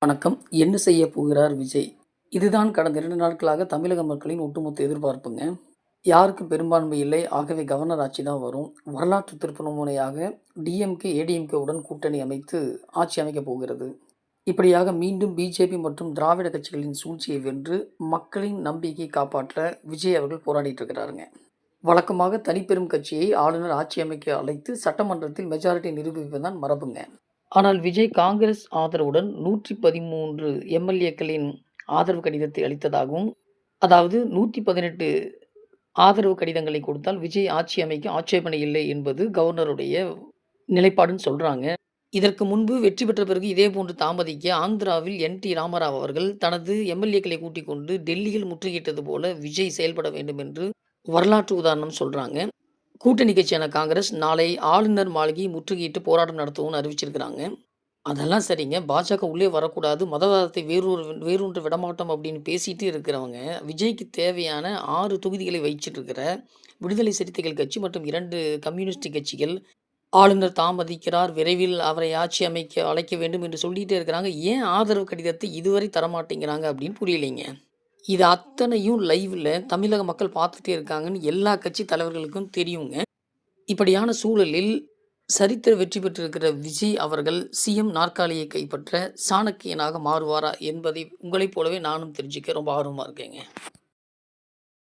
வணக்கம். என்ன செய்ய போகிறார் விஜய்? இதுதான் கடந்த 2 நாட்களாக தமிழக மக்களின் ஒட்டுமொத்த எதிர்பார்ப்புங்க. யாருக்கும் பெரும்பான்மை இல்லை. ஆகவே கவர்னர் ஆட்சி தான் வரும். வரலாற்று திருப்புமுனையாக டிஎம்கே, ஏடிஎம்கேவுடன் கூட்டணி அமைத்து ஆட்சி அமைக்கப் போகிறது. இப்படியாக மீண்டும் பிஜேபி மற்றும் திராவிட கட்சிகளின் சூழ்ச்சியை வென்று மக்களின் நம்பிக்கையை காப்பாற்ற விஜய் அவர்கள் போராடிட்டு இருக்கிறாருங்க. வழக்கமாக தனிப்பெரும் கட்சியை ஆளுநர் ஆட்சி அமைக்க அழைத்து சட்டமன்றத்தில் மெஜாரிட்டி நிரூபிப்பதுதான் மரபுங்க. ஆனால் விஜய் காங்கிரஸ் ஆதரவுடன் 113 எம்எல்ஏக்களின் ஆதரவு கடிதத்தை அளித்ததாகவும், அதாவது 118 ஆதரவு கடிதங்களை கொடுத்தால் விஜய் ஆட்சி அமைக்க ஆட்சேபனை இல்லை என்பது கவர்னருடைய நிலைப்பாடுன்னு சொல்றாங்க. இதற்கு முன்பு வெற்றி பெற்ற பிறகு இதேபோன்று தாமதிக்க ஆந்திராவில் என்.டி. ராமராவ் அவர்கள் தனது எம்எல்ஏக்களை கூட்டிக் கொண்டு டெல்லியில் முற்றுகையிட்டது போல விஜய் செயல்பட வேண்டும் என்று வரலாற்று உதாரணம் சொல்றாங்க. கூட்டணி கட்சியான காங்கிரஸ் நாளை ஆளுநர் மாளிகையை முற்றுகையிட்டு போராட்டம் நடத்துவோம்னு அறிவிச்சிருக்கிறாங்க. அதெல்லாம் சரிங்க. பாஜக உள்ளே வரக்கூடாது, மதவாதத்தை வேரூன்ற விடமாட்டோம் அப்படின்னு பேசிட்டு இருக்கிறவங்க, விஜய்க்கு தேவையான 6 தொகுதிகளை வகிச்சிட்டு இருக்கிற விடுதலை சிறுத்தைகள் கட்சி மற்றும் 2 கம்யூனிஸ்ட் கட்சிகள் ஆளுநர் தாமதிக்கிறார், விரைவில் அவரை ஆட்சி அமைக்க அழைக்க வேண்டும் என்று சொல்லிட்டே இருக்கிறாங்க. ஏன் ஆதரவு கடிதத்தை இதுவரை தரமாட்டேங்கிறாங்க அப்படின்னு புரியலைங்க. இது அத்தனையும் லைவ்ல தமிழக மக்கள் பார்த்துட்டே இருக்காங்கன்னு எல்லா கட்சி தலைவர்களுக்கும் தெரியுங்க. இப்படியான சூழலில் சரித்திர வெற்றி பெற்றிருக்கிற விஜய் அவர்கள் சிஎம் நாற்காலியை கைப்பற்ற சாணக்கியனாக மாறுவாரா என்பதை உங்களைப் போலவே நானும் தெரிஞ்சுக்க ரொம்ப ஆர்வமா இருக்கேங்க.